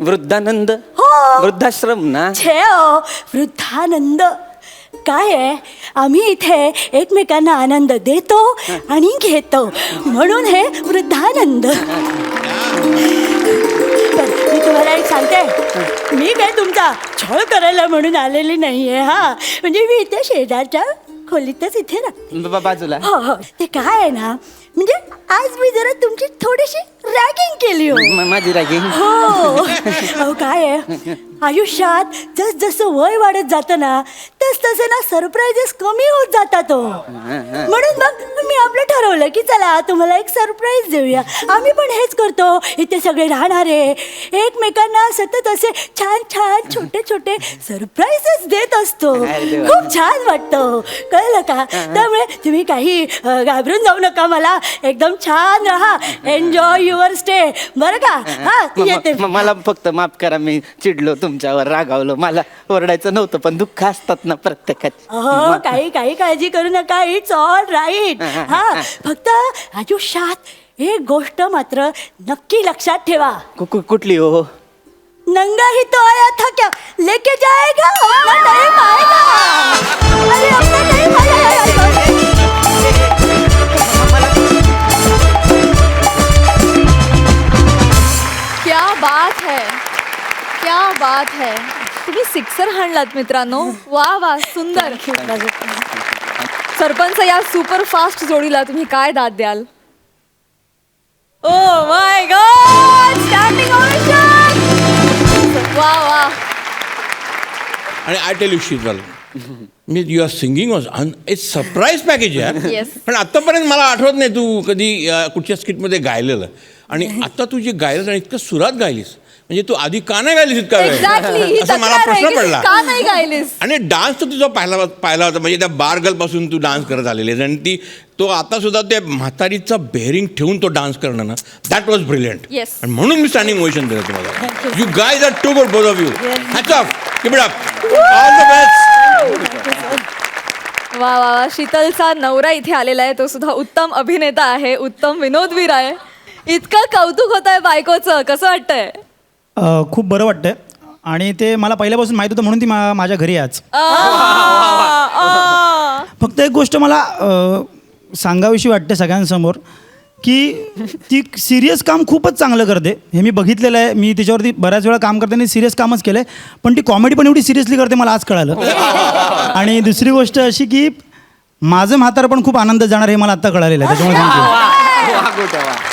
वृद्धानंद हो वृद्धाश्रम ना छे हो वृद्धानंद काय आहे आम्ही इथे एकमेकांना आनंद देतो आणि घेतो म्हणून हे वृद्धानंद मी तुम्हाला एक सांगते, मी काय तुमचा छळ करायला म्हणून आलेली नाहीये हा. म्हणजे मी इथे शेजारच्या खोलीतच इथे ना. बाजूला हो हो, ते काय आहे ना, म्हणजे आज मी जरा तुमची थोडीशी रॅगिंग केली हो. माझी रॅगिंग. हो अहो काय आहे, आयुष्यात जस जसं वय वाढत जातं ना तस तसे ना सरप्राईजेस कमी होत जातात हो. म्हणून मग मी आपलं ठरवलं की चला तुम्हाला एक सरप्राईज देऊया. आम्ही पण हेच करतो, इथे सगळे राहणारे एकमेकांना सतत असे छान छान छोटे छोटे सरप्राईजेस देत असतो. खूप छान वाटतं, कळलं का? त्यामुळे तुम्ही काही घाबरून जाऊ नका, मला एकदम छान राहा, एन्जॉय युअर स्टे, बरं का? हा येते. मला फक्त माफ करा, मी चिडलो, तुमच्यावर रागावलो. मला ओरडायचं नव्हतं, पण दुःख असतात ना प्रत्येकाची. हो काही काळजी करू नका, इट्स ऑल राईट. हा फक्त आयुष्यात एक गोष्ट मात्र नक्की लक्षात ठेवा. कुठली हो? नंगा ही तो आया था क्या लेके जाएगा अपना टाइम आएगा. अरे अपना टाइम आएगा. क्या बात है, क्या बात है. तुम्ही सिक्सर हाणलात मित्रांनो, वा वा, सुंदर. सरपंच, या सुपर फास्ट जोडीला तुम्ही काय दाद द्याल? Oh my god, standing ovation. वा वा. आणि आय टेल यू शीतल, मी you are singing was it's surprise package यार. Yes. पण आतापर्यंत मला आठवत नाही तू कधी कुठच्या स्किटमध्ये गायलेलं. आणि आता तू जे गायलंस आणि इतकं सुरात गायलीस, म्हणजे तू आधी का नाही गायलीस इतका एक्झॅक्टली, ही वेळ, असा मला तक्रार आहे प्रश्न की पडला. का नाही गायलीस? आणि डान्स तर तुझा पाहिला होता, म्हणजे त्या बार गर्लपासून तू डान्स करत आलेली आहेस. आणि ती तो आता सुद्धा त्या म्हातारीचा बेअरिंग ठेवून तो डान्स करणं ना, दॅट वॉज ब्रिलियंट. Yes. आणि म्हणून मी स्टँडिंग ओवेशन दिलं तुम्हाला. You guys are too good, both of you. Hats off, keep it up, all the best. वा वा वा. शीतलचा नवरा इथे आलेला आहे, तो सुद्धा उत्तम अभिनेता आहे, उत्तम विनोदवीर आहे. इतकं कौतुक होत आहे बायकोचं, कसं वाटतंय? खूप बरं वाटतंय. आणि ते मला पहिल्यापासून माहीत होतं म्हणून ती माझ्या घरी आहे आज. फक्त एक गोष्ट मला सांगावीशी वाटते सगळ्यांसमोर, की ती सिरियस काम खूपच चांगलं करते. हे मी बघितलेलं आहे, मी तिच्यावरती बऱ्याच वेळा काम करताना सिरियस कामच केलं आहे, पण ती कॉमेडी पण एवढी सिरियसली करते मला आज कळालं. आणि दुसरी गोष्ट अशी की माझं म्हातारं पण खूप आनंदात जाणार हे मला आत्ता कळालेलं आहे. त्याच्यामुळे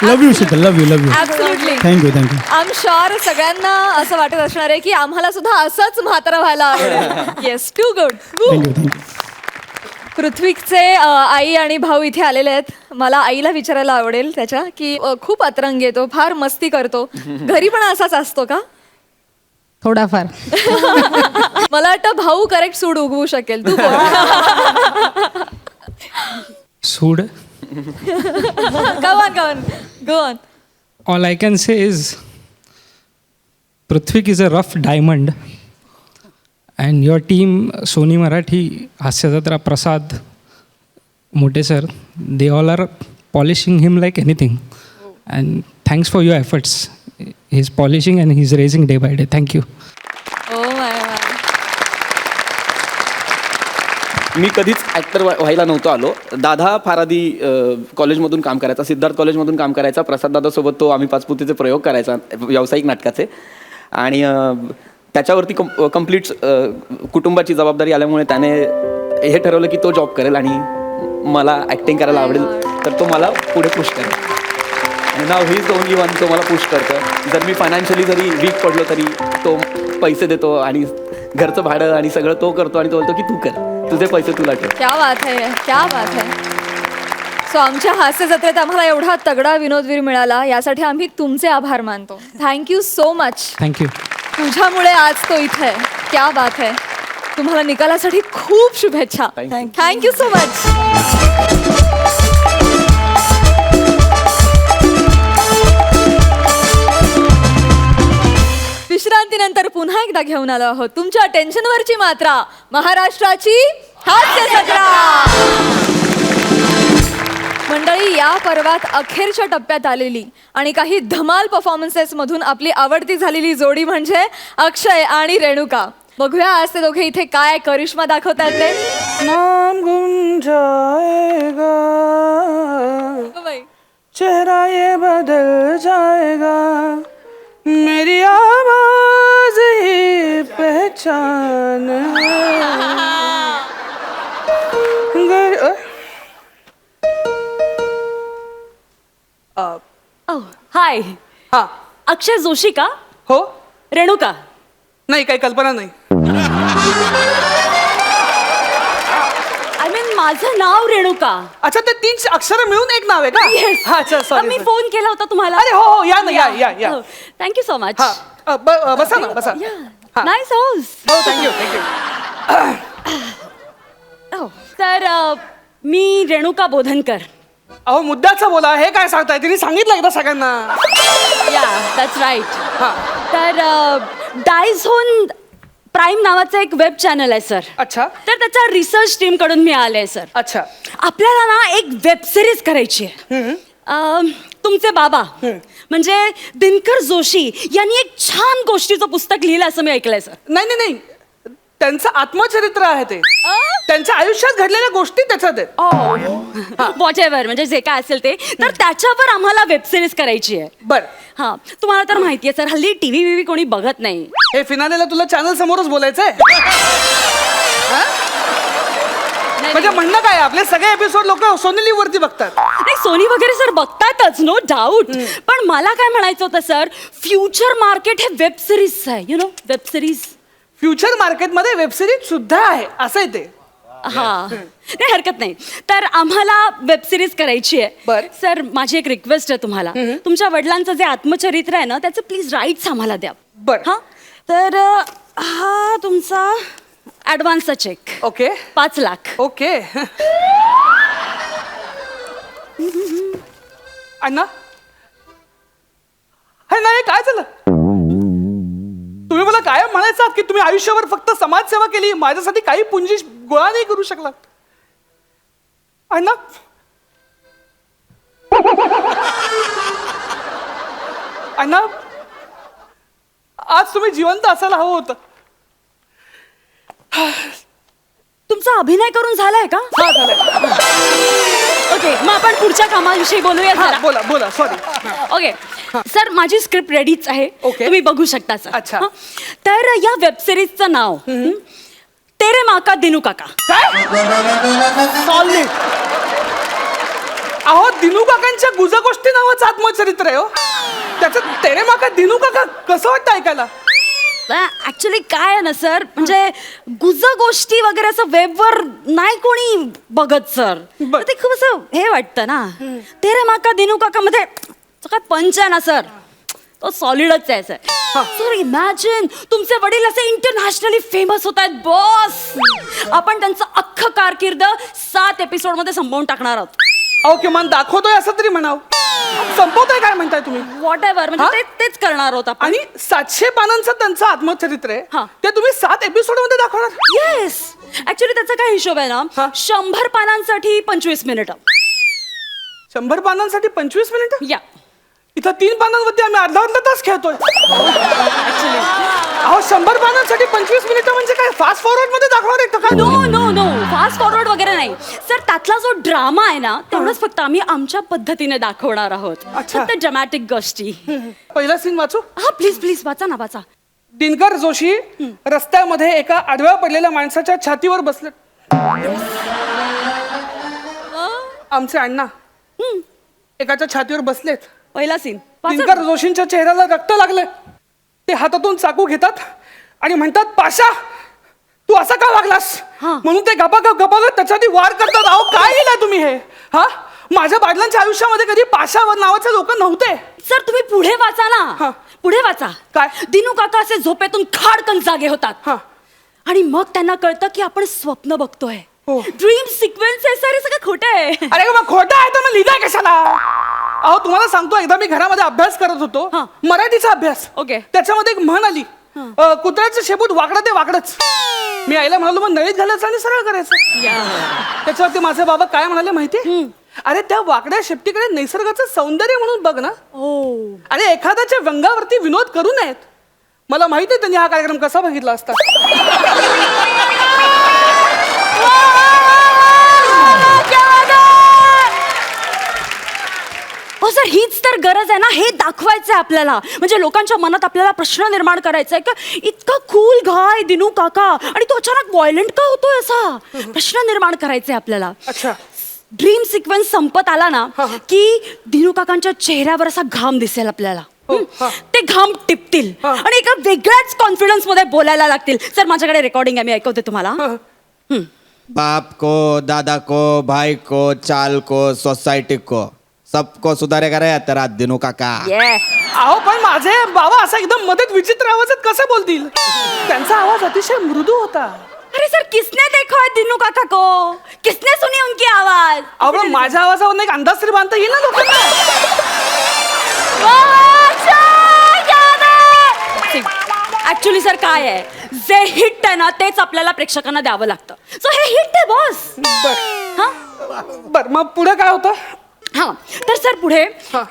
love you Sheetal, love you. Absolutely. Thank you. I am sure सगळ्यांना असं वाटत असणार आहे की आम्हाला सुद्धा असंच म्हातारं व्हायला आवडेल. Yes, too good. थँक्यू. पृथ्वीचे आई आणि भाऊ इथे आलेले आहेत. मला आईला विचारायला आवडेल त्याच्या की खूप अतरंग येतो, फार मस्ती करतो, घरी पण असाच असतो का? थोडाफार. मला वाटतं भाऊ करेक्ट सूड उगवू शकेल. तू बोल. सूड. Go on. All I can say is Prithvik is a rough diamond, and your team, Sony Marathi, Hasyajatra, Prasad, Mote sir, they all are polishing him like anything. And thanks for your efforts. He's polishing and he's raising day by day. Thank you. Oh my God. मी कधीच actor व्हायला नव्हतो आलो. दादा फार आधी कॉलेजमधून काम करायचा, सिद्धार्थ कॉलेजमधून काम करायचा. प्रसाद दादासोबत तो आम्ही पाचपुतीचे प्रयोग करायचा, व्यावसायिक नाटकाचे. आणि त्याच्यावरती कम्प्लीट कुटुंबाची जबाबदारी आल्यामुळे त्याने हे ठरवलं की तो जॉब करेल आणि मला ॲक्टिंग करायला आवडेल, तर तो मला पुढे पुश करेल. आणि नाव he is the only one तो मला पुश करतो. जर मी फायनान्शियली जरी वीक पडलो तरी तो पैसे देतो आणि घरचं भाडं आणि सगळं तो करतो. आणि तो बोलतो की तू कर, तुझे पैसे तुला ठेव. क्या बात है, क्या बात है. सो आमच्या हास्य जत्रेत आम्हाला एवढा तगडा विनोदवीर मिळाला, यासाठी आम्ही तुमचे आभार मानतो. Thank you so much. Thank you. तुझ्यामुळे आज तो इथे आहे. क्या बात है. तुम्हाला निकालासाठी खूप शुभेच्छा. Thank you so much. विश्रांतीनंतर पुन्हा एकदा घेऊन आलो आहोत तुमच्या टेन्शनवरची मात्रा, महाराष्ट्राची हास्य जत्रा. मंडळी, या पर्वात अखेरच्या टप्प्यात आलेली आणि काही धमाल परफॉर्मन्सेस मधून आपली आवडती झालेली जोडी म्हणजे अक्षय आणि रेणुका. बघूया आज ते दोघे इथे काय करिश्मा दाखवतात ते. नाम गुम जाएगा, हो बाई. चेहरा ये बदल जाएगा, शान हाय हा अक्षय जोशी का हो रेणुका नाही काही कल्पना नाही. आय मीन माझं नाव रेणुका. अच्छा ते 3 अक्षर मिळून एक नाव आहे का? Yes. अच्छा सॉरी. मी फोन केला होता तुम्हाला. अरे हो हो या ना या थँक्यू सो मच. हा बसा ना बसा. हा. Nice house. हो थँक्यू. तर मी रेणुका बोधनकर. अहो मुद्द्याचं बोला हे काय सांगताय तिने सांगितलं एकदा सगळ्यांना. या दॅट्स राईट. हा तर डायझोन प्राईम नावाचं एक वेब चॅनल आहे सर. अच्छा तर त्याच्या रिसर्च टीम कडून मी आले सर. अच्छा आपल्याला ना एक वेब सिरीज करायची आहे. तुमचे बाबा म्हणजे दिनकर जोशी यांनी एक छान गोष्टीचं पुस्तक लिहिलं असं मी ऐकलंय सर. नाही त्यांचं आत्मचरित्र आहे ते. त्यांच्या आयुष्यात घडलेल्या गोष्टी त्याच्यात आहेत. वॉट एव्हर म्हणजे जे काय असेल ते. तर त्याच्यावर आम्हाला वेब सिरीज करायची आहे. बर हा तुम्हाला तर माहितीये सर हल्ली टीव्ही विव्ही कोणी बघत नाही. हे फिनालेला तुला चॅनल समोरच बोलायचंय. म्हणजे म्हणणं काय आपले सगळे एपिसोड लोक सोनी लिव्ह वरती बघतात. नाही सोनी वगैरे सर बघतातच नो डाऊट. पण मला काय म्हणायचं होतं सर फ्युचर मार्केट हे वेब सिरीज आहे you know web series. Future मार्केटमध्ये वेब सिरीज सुद्धा आहे असं आहे ते. हा नाही हरकत नाही. तर आम्हाला वेब सिरीज करायची आहे. बर. सर माझी एक रिक्वेस्ट आहे तुम्हाला. तुमच्या वडिलांचं जे आत्मचरित्र आहे ना त्याचं प्लीज राईट्स आम्हाला द्या. बर. हा तर हा तुमचा ऍडव्हान्सचा चेक. ओके 5 लाख. ओके. अण्णा हे नाही काय झालं तुम्ही मला काय म्हणायचं की तुम्ही आयुष्यभर फक्त समाजसेवा केली माझ्यासाठी काही पुंजी गोळा नाही करू शकला. अण्णा अण्णा आज तुम्ही जिवंत असायला हवं होतं. तुमचा अभिनय करून झालाय का? हा झालंय. ओके मग आपण पुढच्या कामाविषयी बोलूया हा, जरा. बोला सॉरी. ओके सर माझी स्क्रिप्ट रेडीच आहे. ओके. तुम्ही बघू शकता सर. अच्छा. हं? तर या वेब सिरीजचं नाव तेरे माका दिनू काका. सॉलिड. अहो दिनू काकांच्या गुजगोष्टी नावाचं आत्मचरित्र आहे हो. त्याचं तेरे माका दिनू काका कसं वाटतं ऐकायला. ऍक्च्युली काय आहे ना सर म्हणजे गुज गोष्टी वगैरे असं वेबवर नाही कोणी बघत सर. बर. ते खूप असं हे वाटतं ना. तेरे माका दिनू काका मध्ये जो काय पंच आहे ना सर तो सॉलिडच आहे सर. सर इमॅजिन तुमचे वडील असे इंटरनॅशनली फेमस होत आहेत बॉस. आपण त्यांचं अख्खं कारकीर्द 7 एपिसोड मध्ये संपवून टाकणार आहोत. अहो किमान दाखवतोय असं तरी म्हणाव. संपवतोय काय म्हणताय तुम्ही. व्हॉट एव्हर म्हणजे तेच करणार आहोत आपण. आणि 700 पानांचं त्यांचं आत्मचरित्र हा. आहे ते तुम्ही 7 एपिसोड मध्ये दाखवणार. येस ऍक्च्युली त्याचा काय हिशोब आहे ना 100 पानांसाठी 25 मिनिटं. 100 पानांसाठी 25 मिनिटं. या इथं 3 पानांवरती आम्ही अर्धा तास खेळतोय. अहो 100 पानांसाठी 25 मिनिटं म्हणजे काय फास्ट फॉरवर्ड मध्ये दाखवणार आहे का. नो फास्ट फॉरवर्ड वगैरे नाही सर. त्यातला जो ड्रामा आहे ना तेवढंच फक्त आम्ही आमच्या पद्धतीने दाखवणार आहोत. अच्छा. फक्त ड्रमॅटिक गोष्टी. पहिला सीन वाचू. हा प्लीज वाचा ना वाचा. दिनकर जोशी रस्त्यामध्ये एका आडव्या पडलेल्या माणसाच्या छातीवर बसले. आमचे अण्णा एकाच्या छातीवर बसलेत. पहिला सीन दिनकर जोशींच्या चेहऱ्याला रक्त लागले. ते हातातून चाकू घेतात आणि म्हणतात पाशा तू असा का वागलास म्हणून ते गपागप त्याच्यासाठी वार करतात. अहो काय लिहिलंय तुम्ही हे. हा माझ्या वडिलांच्या आयुष्यामध्ये कधी पाशावर नावाचे लोक नव्हते. सर तुम्ही पुढे वाचा ना. पुढे वाचा. काय? दिनू काका असे झोपेतून खाडकन जागे होतात आणि मग त्यांना कळतं की आपण स्वप्न बघतोय. ड्रीम सिक्वेन्स आहे सर. हे सगळं खोटं आहे. अरे मग खोटं आहे तर मग लिहिलंय कशाला. अहो तुम्हाला सांगतो एकदा मी घरामध्ये अभ्यास करत होतो मराठीचा अभ्यास. ओके. त्याच्यामध्ये एक म्हण आली कुत्र्याचं शेपूट वाकडं ते वाकडच. मी आईला म्हणालो मग नळीत घालायचं आणि सरळ करायचं. त्याच्यावरती माझे बाबा काय म्हणाले माहिती. अरे त्या वाकड्या शेपटीकडे निसर्गाचं सौंदर्य म्हणून बघ ना. अरे एखाद्याच्या व्यंगावरती विनोद करू नयेत. मला माहिती आहे त्यांनी हा कार्यक्रम कसा बघितला असता. हो सर हीच तर तर गरज आहे ना हे दाखवायचं आहे आपल्याला. म्हणजे लोकांच्या मनात आपल्याला प्रश्न निर्माण करायचा आहे का इतका कूल गाय दिनू काका आणि तो अचानक व्हायलंट का होतोय असा प्रश्न निर्माण करायचे आपल्याला. अच्छा. ड्रीम सिक्वेन्स संपत आला ना की दिनू काकांच्या चेहऱ्यावर असा घाम दिसेल आपल्याला. ते घाम टिपतील आणि एका वेगळ्याच कॉन्फिडन्स मध्ये बोलायला लागतील. सर माझ्याकडे रेकॉर्डिंग आहे, मी ऐकवते तुम्हाला. बाप को, दादा को, भाई को, चाल को, सोसाइटी को, सबको सुधारेगा रे तेरा दिनू काका. अहो पण माझे बाबा असं एकदम मध्येच विचित्र आवाजात कसं बोलतील? त्यांचा आवाज अतिशय मृदू होता. अरे सर किसने देखा है दिनू काका को, किसने सुनी उनकी आवाज. अहो पण माझ्या आवाजावर एक अंदाज तरी बांधता येईल ना लोकांना. ऍक्च्युली सर काय आहे जे हिट आहे ना तेच आपल्याला प्रेक्षकांना द्यावं लागतं. सो हे हिट आहे बॉस. बर मग पुढे काय होतं? हा तर सर पुढे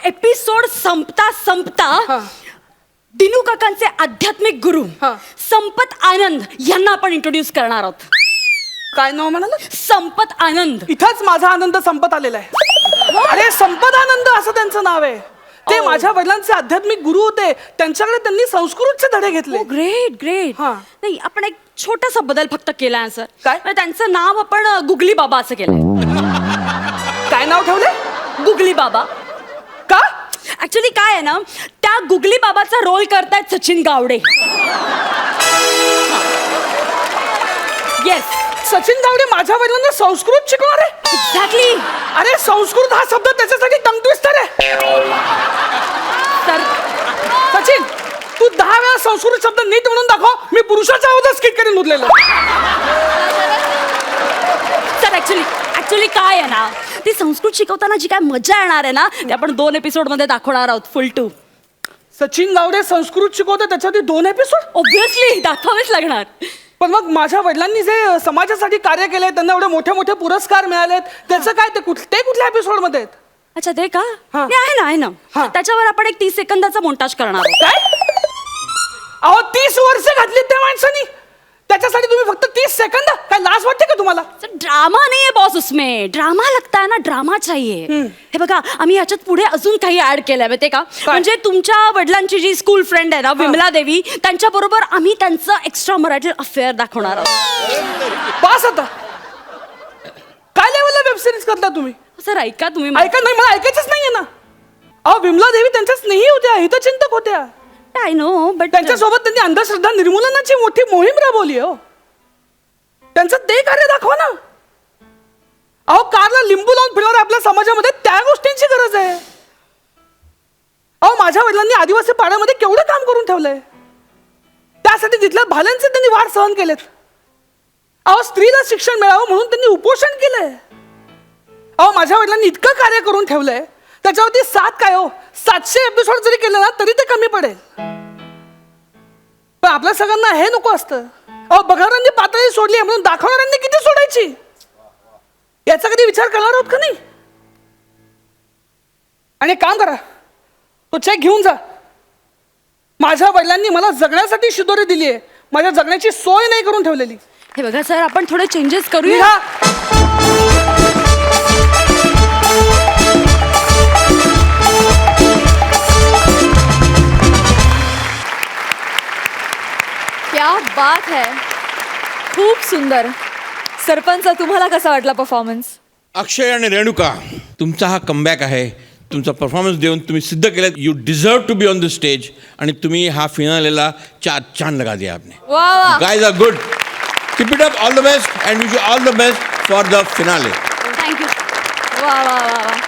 एपिसोड संपता संपता दिनू काकांचे आध्यात्मिक गुरु संपत आनंद यांना आपण इंट्रोड्यूस करणार आहोत. काय नाव म्हणाल? संपत आनंद. इथंच माझा आनंद संपत आलेला आहे. अरे संपत आनंद असं त्यांचं नाव आहे. ते माझ्या वडिलांचे आध्यात्मिक गुरु होते. त्यांच्याकडे त्यांनी संस्कृतचे धडे घेतले. Great great. नाही आपण एक छोटासा बदल फक्त केलाय सर. काय? म्हणजे त्यांचं नाव आपण गुगली बाबा असं केलंय. काय नाव ठेवले? गुगली बाबा. का? ऍक्च्युली काय आहे ना त्या गुगली बाबाचा रोल करतायत सचिन गावडे. येस. सचिन गावडे माझ्या वडिलांना संस्कृत शिकवणार आहे. एक्झॅक्टली. अरे संस्कृत हा शब्द त्याच्यासाठी टंग ट्विस्टर आहे. सर सचिन तू 10 वेळा संस्कृत शब्द नीट म्हणून दाखव. मी पुरुषाचा आवाजच स्किट करीन मुदलेला. सर ऍक्च्युली काय आहे ना ती संस्कृत शिकवताना जी काय मजा येणार आहे ना ते आपण 2 एपिसोड मध्ये दाखवणार आहोत. फुल 2. सचिन गावडे संस्कृत शिकवते त्याच्यासाठी 2 एपिसोड ऑब्विसली दाखवावेच लागणार. पण मग माझ्या वडिलांनी जे समाजासाठी कार्य केले त्यांना एवढे मोठे मोठे पुरस्कार मिळालेत त्याचं काय? ते कुठल्या एपिसोड मध्ये आहेत? अच्छा ते का? आहे ना त्याच्यावर आपण एक 30 सेकंदाचा मोंटाज करणार आहोत. काय? अहो 30 वर्ष घातली त्या माणसानी त्याच्यासाठी तुम्ही फक्त 30 सेकंद? काय लाज वाटते का तुम्हाला? ड्रामा नाहीये बॉस. उसमें ड्रामा लगता है ना, ड्रामा चाहिए. हे बघा आम्ही ह्याच्यात पुढे अजून काही ऍड केलंय माहितीये का? म्हणजे तुमच्या वडिलांची जी स्कूल फ्रेंड आहे ना विमला देवी त्यांच्या बरोबर आम्ही त्यांचं एक्स्ट्रा मराठी अफेअर दाखवणार आहोत. पास आता काय लेवलला वेब सिरीज करता तुम्ही? सर ऐका तुम्ही. ऐका नाही मला ऐकायचंच नाहीये ना. अहो विमला देवी त्यांच्या स्नेही होत्या, हितचिंतक होत्या. आय नो बट त्यांच्यासोबत त्यांनी अंधश्रद्धा निर्मूलनाची मोठी मोहीम राबवली. हो त्यांचं ते कार्य दाखवा ना. अहो कारला लिंबू लावून फिरणाऱ्या आपल्या समाजामध्ये त्या गोष्टींची गरज आहे. अहो माझ्या वडिलांनी आदिवासी पाड्यामध्ये केवढं काम करून ठेवलंय. त्यासाठी तिथल्या भाल्यांचे त्यांनी वार सहन केलेत. अहो स्त्रीला शिक्षण मिळावं म्हणून त्यांनी उपोषण केलंय. अहो माझ्या वडिलांनी इतकं कार्य करून ठेवलंय त्याच्यावरती 700 एपिसोड जरी केले ना तरी ते कमी पडेल. पण आपल्या सगळ्यांना हे नको असतं. अहो बघणाऱ्यांनी पातळी सोडली म्हणून दाखवणाऱ्यांनी किती सोडायची याचा कधी विचार करणार आहोत का नाही? आणि काम करा तो चेक घेऊन जा. माझ्या वडिलांनी मला जगण्यासाठी शिदोरी दिली आहे, माझ्या जगण्याची सोय नाही करून ठेवलेली. हे बघा सर आपण थोडे चेंजेस करूया. क्या बात है. खूप सुंदर. सरपंच तुम्हाला कसा वाटला परफॉर्मन्स? अक्षय आणि रेणुका तुमचा हा कमबॅक आहे. तुमचा परफॉर्मन्स देऊन तुम्ही सिद्ध केलं you deserve to be on the stage आणि तुम्ही हा फिनालेला 4 चांद लगा दिया आपने. वा guys are good. Keep it up. All the best and wish you all the best for the finale. Thank you. वा वा वा वा.